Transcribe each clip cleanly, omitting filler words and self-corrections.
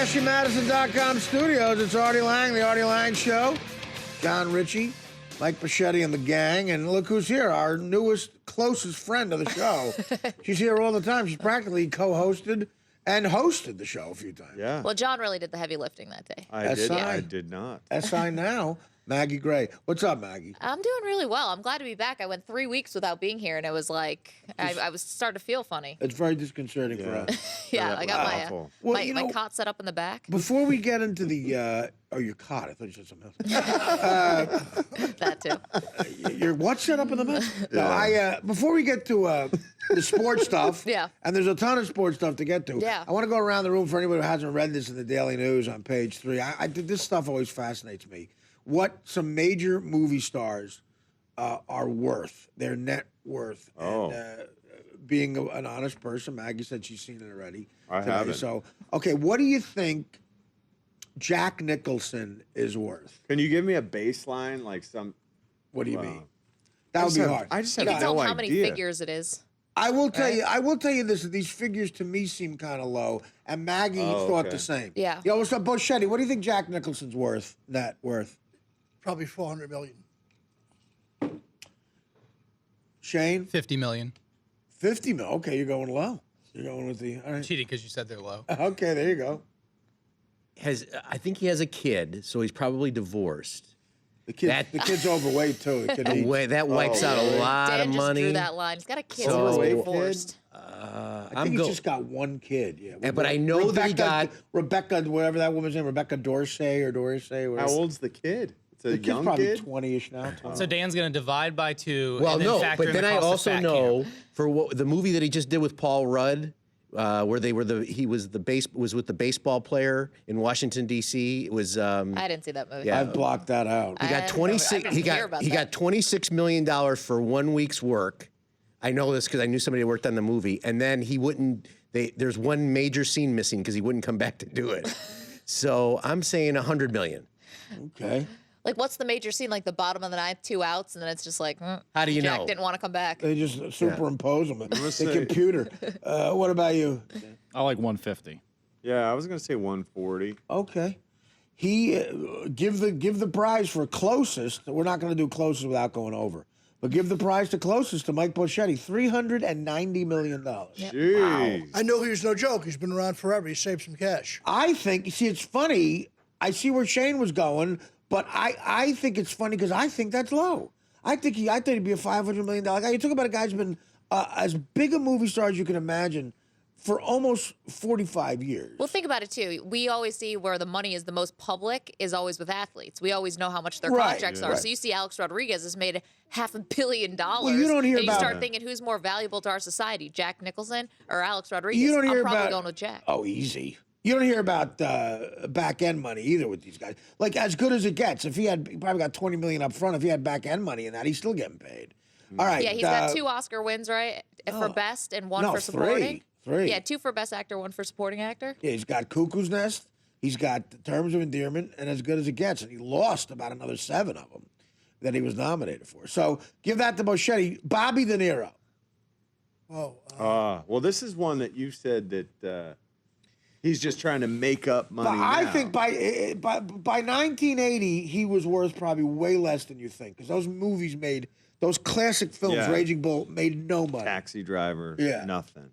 AshleyMadison.com studios. It's Artie Lange, the Artie Lange Show. John Ritchie, Mike Bocchetti, and the gang. And look who's here, our newest, closest friend of the show. She's here all the time. She's practically co-hosted and hosted the show a few times. Yeah. Well, John really did the heavy lifting that day. I did not. SI now, Maggie Gray. What's up, Maggie? I'm doing really well. I'm glad to be back. I went 3 weeks without being here, and it was like, I was starting to feel funny. It's very disconcerting for us. Yeah, I got my cot set up in the back. Before we get into the, your cot. I thought you said something else. That too. Your what set up in the back? No, before we get to the sports stuff, and there's a ton of sports stuff to get to. Yeah. I want to go around the room for anybody who hasn't read this in the Daily News on page 3. This stuff always fascinates me. What some major movie stars are worth, their net worth. Oh. And, being an honest person, Maggie said she's seen it already. I haven't. So, okay, what do you think Jack Nicholson is worth? Can you give me a baseline, like some? What do you mean? That would be hard. I just You have can tell no how many idea. figures it is. I will tell you. I will tell you this. These figures to me seem kind of low, and Maggie thought the same. Yeah. Yo, what's up, Bocchetti? What do you think Jack Nicholson's worth? Net worth? Probably $400 million. Shane? 50 million. 50 mil. Okay, you're going low. You're going with the. All right. Cheating because you said they're low. Okay, there you go. I think he has a kid, so he's probably divorced. The kid's overweight too. The kid eats. That wipes out a lot Dan of just money. drew that line. He's got a kid So- who was Overweight divorced. I think he's just got one kid. Yeah. But I know that he got Rebecca, whatever that woman's name, Rebecca Dorsey. Whatever. How old's the kid? It's a The kid's young probably kid. 20-ish now. 20. So Dan's going to divide by 2. Well, and then no, factor but in then the I cost of also fat know camp. for the movie that he just did with Paul Rudd, where he was with the baseball player in Washington D.C. It was I didn't see that movie. Yeah. I've blocked that out. he got 26. He got $26 million for 1 week's work. I know this because I knew somebody who worked on the movie, and then he wouldn't. There's one major scene missing because he wouldn't come back to do it. So I'm saying $100 million. Okay. Like, what's the major scene? Like the bottom of the ninth, 2 outs, and then it's just like, How do you Jack know? didn't want to come back. They just superimpose them. The say- computer. What about you? I like 150. Yeah, I was gonna say 140. Okay. He give the prize for closest. We're not going to do closest without going over. But give the prize to closest to Mike Bocchetti, $390 million. Jeez. I know he was no joke. He's been around forever. He saved some cash. I think, see, it's funny. I see where Shane was going, but I think it's funny because I think that's low. I think he'd be a $500 million guy. You talk about a guy who's been as big a movie star as you can imagine for almost 45 years. Well, think about it, too. We always see where the money is the most public is always with athletes. We always know how much their Right, contracts are. right. So you see Alex Rodriguez has made $500 million. Well, you don't hear and you about- start thinking who's more valuable to our society, Jack Nicholson or Alex Rodriguez? You don't hear I'm probably about- going with Jack. Oh, easy. You don't hear about back end money either with these guys. Like as good as it gets. He probably got $20 million up front. If he had back end money in that, he's still getting paid. All right. Yeah, he's got 2 Oscar wins, right? For best and 1 for supporting. Three. Yeah, 2 for best actor, 1 for supporting actor. Yeah, he's got Cuckoo's Nest. He's got Terms of Endearment, and As Good as It Gets. And he lost about another 7 of them that he was nominated for. So give that to Bocchetti. Bobby De Niro. Oh, Well, this is one that you said that he's just trying to make up money. I now. think by 1980, he was worth probably way less than you think. Because those movies made, those classic films, Yeah. Raging Bull, made no money. Taxi Driver, Yeah. nothing.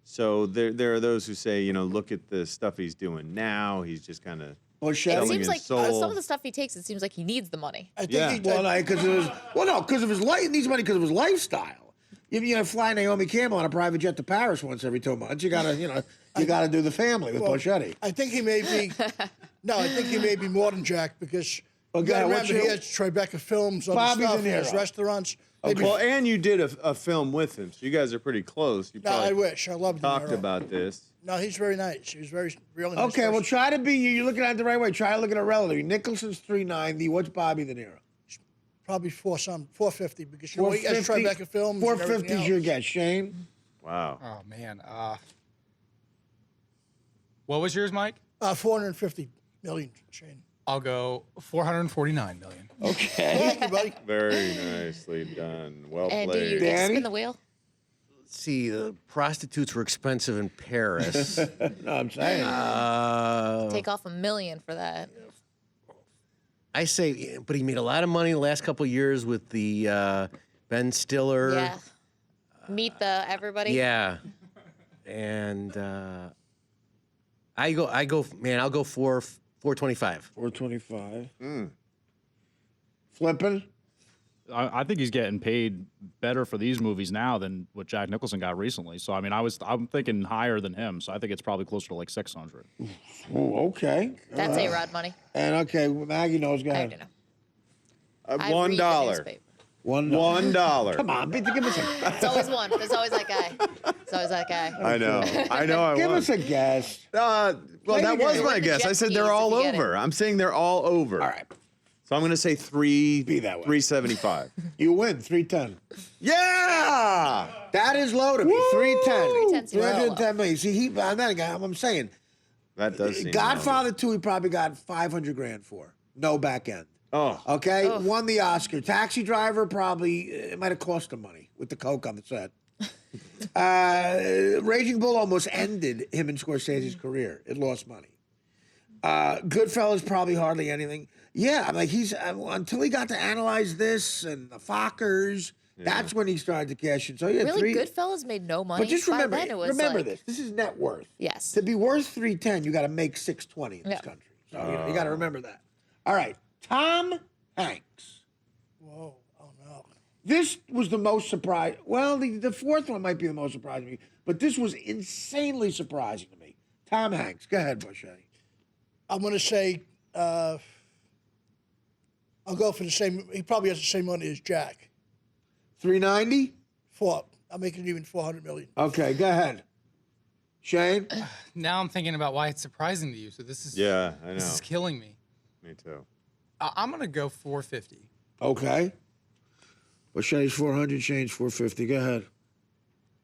So there are those who say, look at the stuff he's doing now. He's just kind of Bocchetti. It Selling seems his like soul. some of the stuff he takes, it seems like he needs the money. I think Yeah. he Well, because of his life. He needs money because of his lifestyle. You fly Naomi Campbell on a private jet to Paris once every 2 months. You gotta, you gotta do the family with Bocchetti. I think he may be. No, I think he may be more than Jack because you Okay, got to what's remember he your- has Tribeca Films, other Bobby stuff, De his Niro. restaurants. Maybe, well, and you did a film with him, so you guys are pretty close. You no, probably I wish. I love De talked Niro. about this. No, he's very nice. He's really nice. Okay, well, person. try to be you're looking at it the right way. Try to look at it relative. Nicholson's 390. What's Bobby De Niro? Probably 450 because he has Tribeca Films. 450 is your else. guess. Shane? Wow. Oh, man. What was yours, Mike? 450 million, Shane. I'll go 449 million. Okay. Thank you, buddy. Very nicely done. Well And do you played. get to Danny? spin the wheel? see, the prostitutes were expensive in Paris. No, I'm saying. Take off $1 million for that. I say, but he made a lot of money the last couple of years with the Ben Stiller. Yeah. Meet the everybody. Yeah. And I'll go for 425. 425. Flipping. I think he's getting paid better for these movies now than what Jack Nicholson got recently. So I mean, I'm thinking higher than him. So I think it's probably closer to like 600. Oh, okay. That's A-Rod money. And okay, Maggie knows. Go I ahead. don't know. I read the $1. newspaper. $1. Come on, give us a. It's always one. There's always that guy. It's always that guy. I know. I Give won. us a guess. Well, that was my the guess. jet I said skis they're if all you get it. over. I'm saying they're all over. All right, So I'm going to say Be that way. 375. you win. 310. Yeah. That is low to me. 310. 310 's low. 310 million. See, I'm not a guy. I'm saying. That does seem Godfather 2, he probably got 500 grand for. No back end. Oh. Okay, won the Oscar. Taxi Driver probably it might have cost him money with the coke on the set. Raging Bull almost ended him and Scorsese's career. It lost money. Goodfellas probably hardly anything. Yeah, I'm like he's until he got to Analyze This and the Fockers. That's when he started to cash in. So yeah, Really, Goodfellas made no money. But just By remember, then it was remember like, this. This is net worth. Yes. To be worth 310, you got to make 620 in this Yeah. country. So you got to remember that. All right, Tom Hanks. Whoa, oh no. This was the most surprising. Well, the fourth one might be the most surprising to me, but this was insanely surprising to me. Tom Hanks. Go ahead, Bocchetti. I'm going to say, I'll go for the same. He probably has the same money as Jack. 390. I'll make it even 400 million. Okay, go ahead. Shane. Now I'm thinking about why it's surprising to you. So this is Yeah, I know. This is killing me. Me too. I'm gonna go 450. Okay. Bochetti's 400. Shane's 450. Go ahead.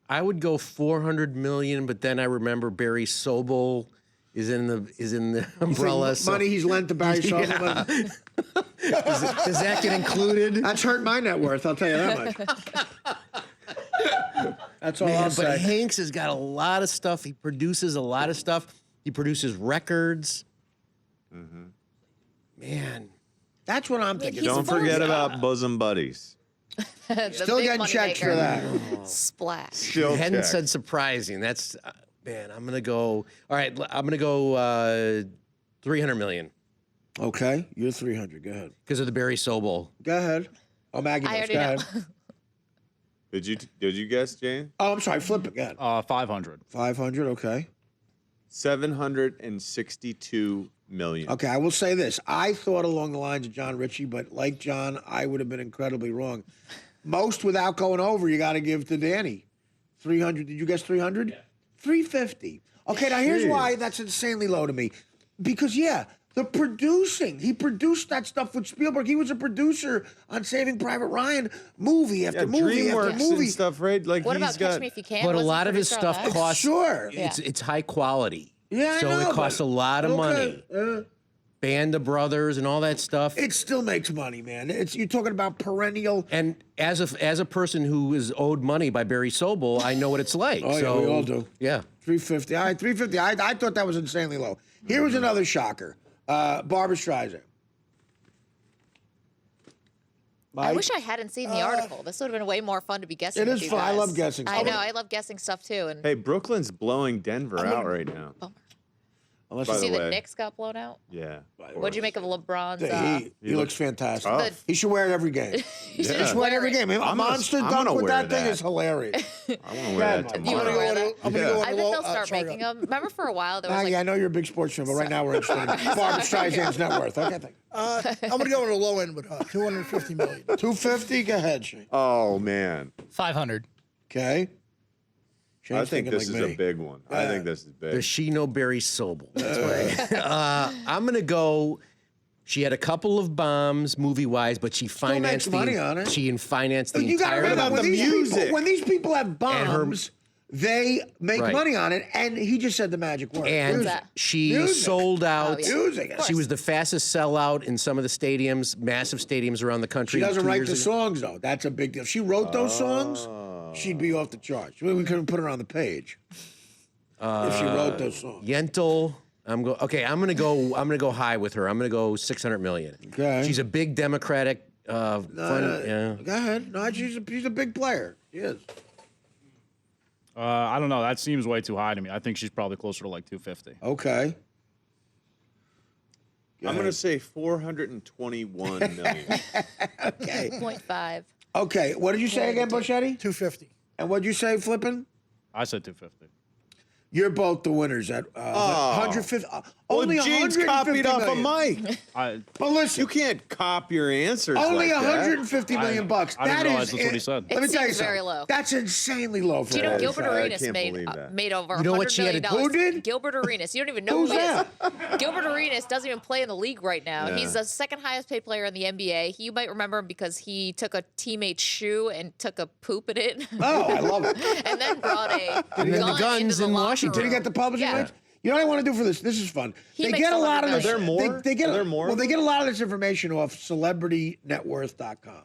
I would go 400 million, but then I remember Barry Sobel is in the umbrella. So Money he's lent to Barry Sutherland. does that get included? That's hurt my net worth. I'll tell you that much. That's all Man, I'll but say. Hanks has got a lot of stuff. He produces a lot of stuff. He produces records. Man, That's what I'm thinking. He's Don't full of forget stuff. about bosom buddies. The Still big getting money checks for maker. that. Splash. Still you hadn't check. said surprising. That's man. I'm gonna go. All right, I'm gonna go 300 million Okay, you're 300. Go ahead. because of the Barry Sobel. Go ahead. Oh, Maggie I knows. already Go know. ahead. Did you guess, Jane? Oh, I'm sorry. Flip it. Go ahead. 500. 500. Okay. 762 million. Okay, I will say this. I thought along the lines of John Ritchie, but like John, I would have been incredibly wrong. Most without going over, you got to give to Danny. 300. Did you guess 300? Yeah. 350. Okay, now here's why that's insanely low to me. Because, yeah, the producing. He produced that stuff with Spielberg. He was a producer on Saving Private Ryan, movie after movie after DreamWorks movie. and stuff, right? Like What he's about got. Catch Me If You Can? But a Wasn't lot of his producer on stuff that? costs. Sure. It's high quality. Yeah, I so know, it costs a but- lot of money. Band of Brothers and all that stuff. It still makes money, man. You're talking about perennial. And as a person who is owed money by Barry Sobel, I know what it's like. Oh, yeah, so, we all do. Yeah. 350. All right, 350. I thought that was insanely low. Here was another shocker. Barbara Streisand. I Mike? wish I hadn't seen the article. This would have been way more fun to be guessing. It with is you fun. I guys. love guessing I stuff. know. I love guessing stuff too. And Hey, Brooklyn's blowing Denver out right now. Unless By you the see the way. Knicks got blown out. Yeah. What'd you make of LeBron's? he looks fantastic. tough. He should wear it every game. He should wear it every game. A I'm gonna- monster I'm dunk gonna with wear that thing that. is hilarious. I want to Yeah, wear that Mike. I'm You gonna wanna go wear on. that? I'm gonna go on I a bet low. they'll start sorry, making them. Remember for a while there was Maggie, I like know you're a big sports fan, but right now we're interested in Barbara Streisand's net worth. Okay, thank you. I'm gonna go on the low end with her. 250 million. 250. Go ahead, Shane. Oh man, 500. Okay. I Shane's think thinking this like is me. a big one. I think this is big. Does she know Barry Sobel? That's why. I'm gonna go. She had a couple of bombs, movie-wise, but she financed makes money on it. She financed the You got to entire. remember about when the these music. people, when these people have her- bombs, they make Right. money on it. And he just said the magic word. And Music. that? she Music. sold out. Oh, yeah. Music. Of She was the fastest sellout in some of the stadiums, massive stadiums around the country. She doesn't 2 write years the ago. songs though. That's a big deal. She wrote those songs. she'd be off the charts. We couldn't put her on the page if she wrote those songs. Yentl. I'm gonna go high with her. I'm gonna go 600 million. Okay. She's a big Democratic. Fun. Yeah. Go ahead. No, she's a big player. She is. I don't know. That seems way too high to me. I think she's probably closer to like 250. Okay. I'm going to say 421 million. Okay. 0.5. Okay. What did you say again, Bocchetti? 250. And what did you say, Flippin'? I said 250. You're both the winners at 150. Only well, Gene's 150 copied off of million. Mike. But listen, You can't copy your answers only like that. 150 million bucks. I didn't That realize is that's what he said. Let me It tell you seems very something. low. That's insanely low for Do you know her. Gilbert I Arenas can't made believe that. made over You know what $100 she had million? to- Who did? Gilbert Arenas. You don't even know Who's who he that? is. Gilbert Arenas doesn't even play in the league right now. Yeah. He's the second highest paid player in the NBA. You might remember him because he took a teammate's shoe and took a poop in it, Oh, I love it. and then brought a And then the gun guns into the in locker Washington. Did he room. get the publishing Yeah. rights? You know what I want to do for this? This is fun. He They makes get a lot of $100 this. million. Are there more? They get Are there more? Well, they get a lot of this information off CelebrityNetWorth.com.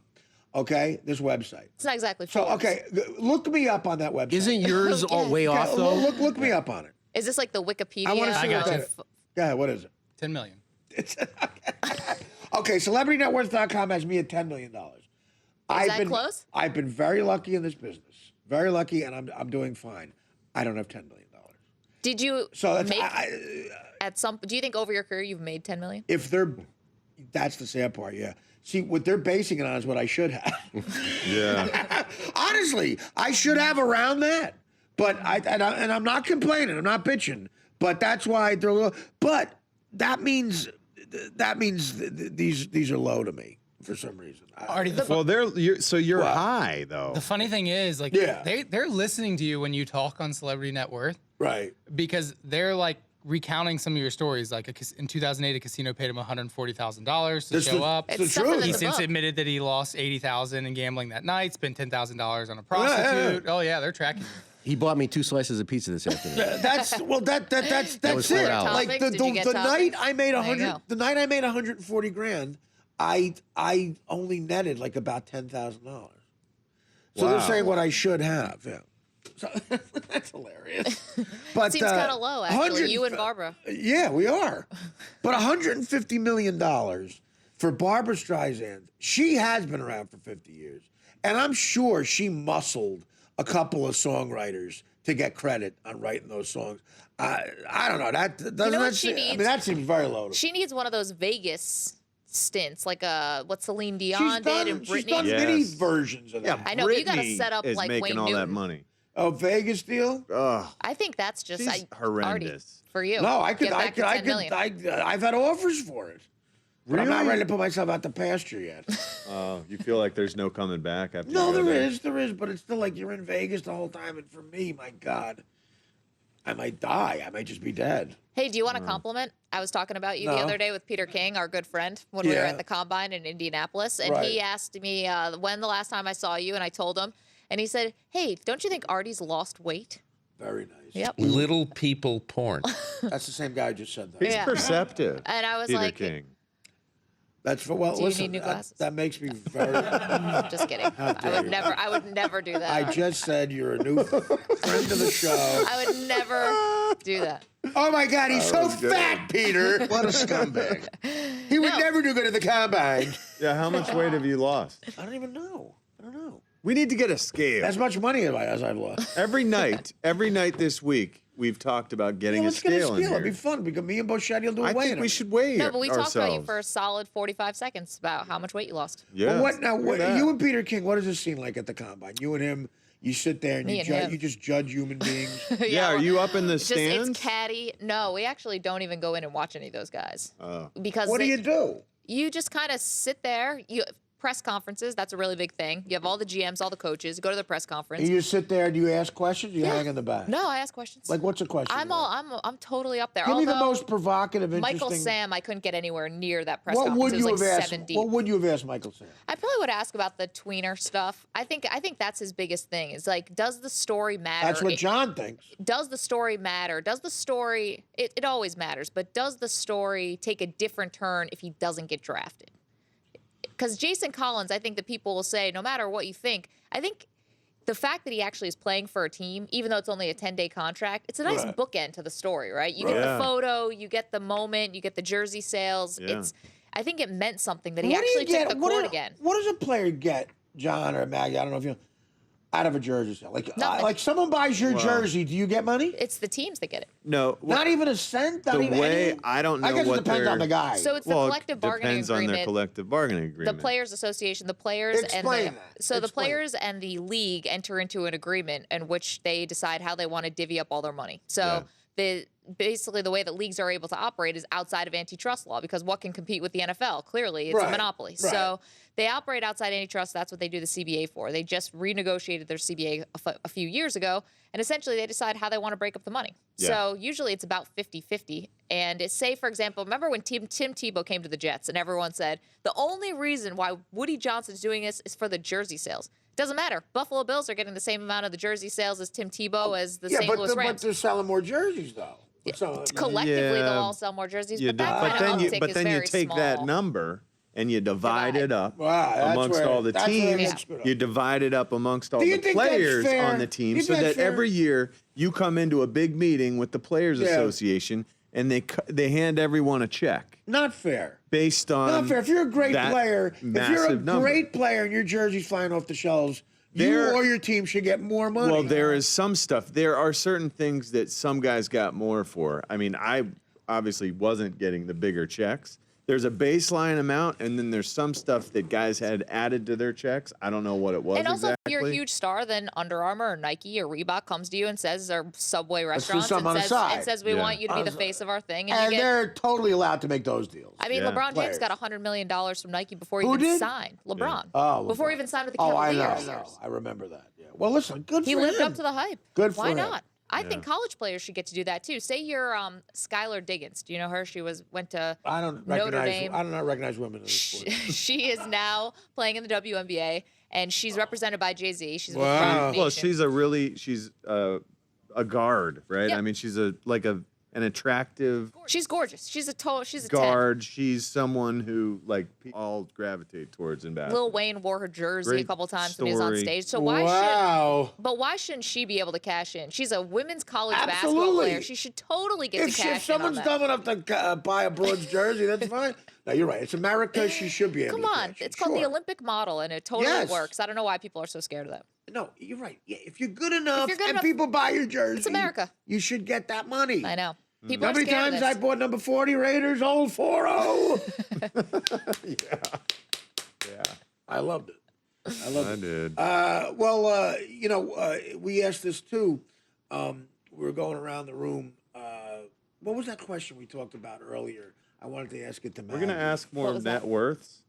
Okay, this website. It's not exactly. So, Forbes. okay, look me up on that website. Isn't yours Oh, all yeah. way off Okay, though? look me up on it. Is this like the Wikipedia? I want to see I what got that you. is. Yeah, what is it? 10 million. Okay, CelebrityNetWorth.com has me at $10 million. I've that been close? I've been very lucky in this business. Very lucky, and I'm doing fine. I don't have $10 million. Did you So that's make at some? Do you think over your career you've made 10 million? if they're that's the sad part, yeah. See, what they're basing it on is what I should have. Yeah. Honestly, I should have around that. But I'm not complaining. I'm not bitching. But that's why they're low. But that means these are low to me for some reason. Artie, Well, you're What? high though. the funny thing is, like, Yeah. they're listening to you when you talk on Celebrity Net Worth Right. because they're like recounting some of your stories. Like in 2008, a casino paid him $140,000 to That's show the- up. it's the It's stuff truth. in He the since book. admitted that he lost $80,000 in gambling that night, spent $10,000 on a yeah. prostitute. Oh yeah, they're tracking you. He bought me 2 slices of pizza this afternoon. That's well. That's was it. $4. Like Toppings? Did you get the night toppings? I made There you 100. go. The night I made 140 grand, I only netted like about $10,000. So they're Wow. saying what I should have. Yeah. So that's hilarious. But Seems kind of low, actually. 100 You and Barbara. Yeah, we are. But $150 million for Barbara Streisand. She has been around for 50 years. And I'm sure she muscled a couple of songwriters to get credit on writing those songs. I don't know. That doesn't know what that she seem, I needs? mean, that seems very low to me. She needs one of those Vegas stints, like what Celine She's Dion did and she's Britney. done Yes. mini versions of that. I know, but you gotta Britney set up is like making Wayne all that Newton. money. A Vegas deal? Ugh. I think that's just She's Artie, horrendous. for you. No, I could. Get back to 10 million. I've had offers for it. But I'm not Really? ready to put myself out the pasture yet. You feel like there's no coming back after No, you go there is, but it's still like you're in Vegas the whole time, and for me, my God, I might die. I might just be dead. Hey, do you want a compliment? I was talking about you the No. other day with Peter King, our good friend, when we were Yeah. at the Combine in Indianapolis. And Right. he asked me when the last time I saw you, and I told him. And he said, hey, don't you think Artie's lost weight? Very nice. Yep. Little people porn. That's the same guy who just said that. He's Yeah. perceptive. And I was Peter like, King. That's for well. Do you listen, need new glasses? that makes me very. just kidding. I dare would you. never. I would never do that. I just said you're a new friend of the show. I would never do that. Oh my God, he's so was good. fat, Peter. What a scumbag. He would No. never do good at the combine. Yeah, how much weight have you lost? I don't even know. I don't know. We need to get a scale. As much money as I've lost. Every night this week, we've talked about getting Yeah, a let's get a scale in scale. It'd be here. fun because me and Bocchetti will do a I weigh think we should weigh No, but we talked about you ourselves. for a solid 45 seconds about how much weight you lost. Yeah. Well, what now? look at that. You and Peter King. What is this scene like at the combine? You and him. You sit there and Me you and judge. him. You just judge human beings. Yeah, are you up in the It's stands? It's catty. No, we actually don't even go in and watch any of those guys. Because What do you do? You just kind of sit there. You press conferences. That's a really big thing. You have all the GMs, all the coaches. Go to the press conference. And you just sit there and you ask questions. You hang in the back. No, I ask questions. Like, what's a question? I'm totally up there. Give me the Although most provocative, interesting. Michael Sam, I couldn't get anywhere near that press What conference. would It you was have like asked? 7 deep. What would you have asked Michael Sam? I probably would ask about the tweener stuff. I think that's his biggest thing. Is like, does the story matter? That's what John thinks. Does the story matter? Does the story? It always matters, but does the story take a different turn if he doesn't get drafted? Because Jason Collins, I think that people will say, no matter what you think, I think the fact that he actually is playing for a team, even though it's only a 10-day contract, it's a nice bookend to the story, right? You get the photo, you get the moment, you get the jersey sales. Yeah. I think it meant something that he What do you actually took get- the what court do- again. What does a player get, John or Maggie? I don't know if you out of a jersey sale. Nothing. Like someone buys your jersey, do you get money? It's the teams that get it. No, Not even a cent. Not the even way any? I don't know I guess what it depends their- on the guy. So it's the well, collective it bargaining depends on agreement. their collective bargaining The agreement. Players Association, the players Explain and that. the Explain. players and the league enter into an agreement in which they decide how they want to divvy up all their money. So basically the way that leagues are able to operate is outside of antitrust law, because what can compete with the NFL? Clearly, it's a monopoly. Right. So they operate outside antitrust. That's what they do the CBA for. They just renegotiated their CBA a few years ago, and essentially they decide how they want to break up the money. Yeah. So usually it's about 50-50. And it's, say, for example, remember when Tim Tebow came to the Jets and everyone said, the only reason why Woody Johnson's doing this is for the jersey sales. Doesn't matter. Buffalo Bills are getting the same amount of the jersey sales as Tim Tebow as the St. Louis but Rams. they're selling more jerseys though. So, Collectively, they'll Yeah. all sell more jerseys, You but do- that kind of uptick but is then you very take small. that number and you divide it up Wow, that's amongst where- all the that's where it teams. gets screwed up. You divide it up amongst all Do you the think that's players fair? on the Do team, you so think that that's fair? every year you come into a big meeting with the Players Yeah. Association and they hand everyone a check not fair. based on Not fair. If you're a great that player, if you're a massive number. great player and your jersey's flying off the shelves, you There- or your team should get more money. Well, there is some stuff. There are certain things that some guys got more for. I mean, I obviously wasn't getting the bigger checks. There's a baseline amount, and then there's some stuff that guys had added to their checks. I don't know what it was And also, exactly. if you're a huge star, then Under Armour or Nike or Reebok comes to you and says, or Subway do restaurants, something on the side. and says, we Yeah. want you to be the face of our thing. And, and you get, they're totally allowed to make those deals. I mean, Yeah. LeBron Players. James got $100 million from Nike before he Who even did? signed. LeBron. Oh, Before LeBron. he even signed with the Oh, I Cavaliers. know. I remember that. Yeah. Well, listen, good for He him. lived up to the hype. Good for Why him. not? I think college players should get to do that too. Say you're Skylar Diggins. Do you know her? She went to I don't Notre recognize. Dame. I do not recognize women in this sport. She is now playing in the WNBA, and she's represented by Jay-Z. She's with Wow. Roc well, Nation. she's a guard, right? Yeah. I mean, she's an attractive She's gorgeous. She's a 10. guard. She's someone who all gravitate towards in basketball. Lil Wayne wore her jersey Great a couple times when he was on story. stage. So Wow. why shouldn't she be able to cash in? She's a women's college basketball Absolutely. player. She should totally get If to cash in on someone's that. dumb enough to buy a broad's jersey, that's fine. No, you're right. It's America. She should be able Come to on, cash in. it's called the Sure. Olympic model, and it totally Yes. works. I don't know why people are so scared of that. No, you're right. Yeah, if you're good enough you're good and enough, people buy your jersey, it's America. You should get that money. I know. Mm. People How are many scared times of I this. bought number 40 Raiders, old 4-0? Yeah, I loved it. I loved I it. did. We asked this too. We were going around the room. What was that question we talked about earlier? I wanted to ask it to Maggie. We're gonna ask more was net that? worths.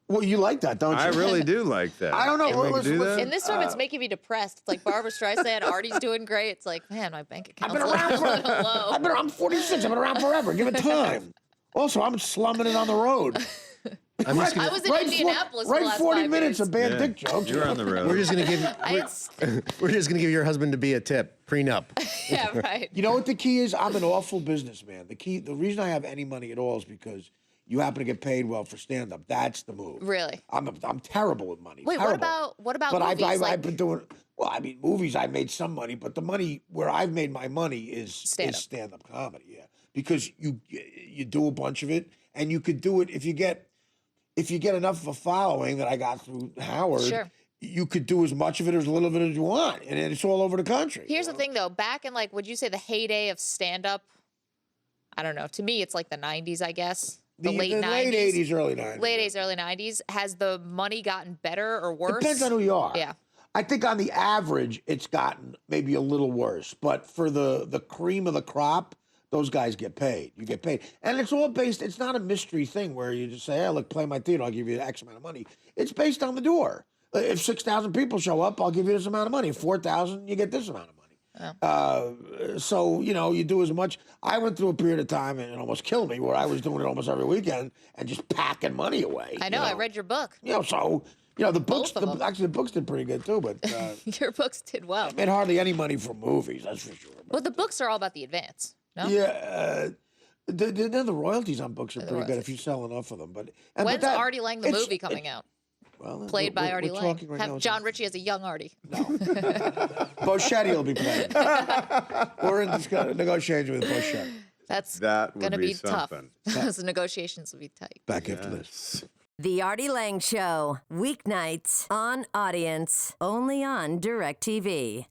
Well, you like that, don't you? I really do like that. I don't know. Can we Listen, do listen, that? In this room, it's making me depressed. It's like Barbara Streisand, Artie's doing great. It's like, man, my bank I've account's been a around little low. I'm 46. I've been around forever. Give it time. Also, I'm slumming it on the road. I'm just I gonna, was in Indianapolis for the Right, last 40 5 minutes days. of bad dick jokes. You're on the road. we're just gonna give I we're just gonna give your husband to be a tip prenup. yeah, right. You know what the key is? I'm an awful businessman. The reason I have any money at all is because you happen to get paid well for stand-up. That's the move. Really? I'm terrible with money. Wait, terrible. what about But movies? I've been doing. Well, I mean, movies. I made some money, but the money where I've made my money is Stand-up. stand-up comedy. Yeah, because you do a bunch of it, and you could do it if you get enough of a following that I got through Howard. Sure. You could do as much of it or as little of it as you want, and it's all over the country. Here's the thing, though. Back in, would you say the heyday of stand-up? I don't know. To me, it's like the 90s, I guess. The late 90s. late 80s, early 90s. Late 80s, early 90s. Has the money gotten better or worse? Depends on who you are. Yeah. I think on the average, it's gotten maybe a little worse. But for the cream of the crop, those guys get paid. You get paid. And it's all based, it's not a mystery thing where you just say, hey, look, play my theater, I'll give you X amount of money. It's based on the door. If 6,000 people show up, I'll give you this amount of money. If 4,000, you get this amount of money. So, you do as much. I went through a period of time, and it almost killed me, where I was doing it almost every weekend and just packing money away. I know. I read your book. The books, Both of them. actually, the books did pretty good too, but Your books did well. made hardly any money from movies, that's for sure. But the books are all about the advance. No? Yeah, the royalties on books are pretty good royalties. if you sell enough of them. But When's Artie Lange the movie coming out? Well, played by Artie we're Lange. talking right now. Have John Ritchie as a young Artie. Bocchetti will be playing. We're in negotiation with Bocchetti. That would going to be be tough. something. Those negotiations will be tight. Back after this. The Artie Lange Show, weeknights on Audience, only on DirecTV.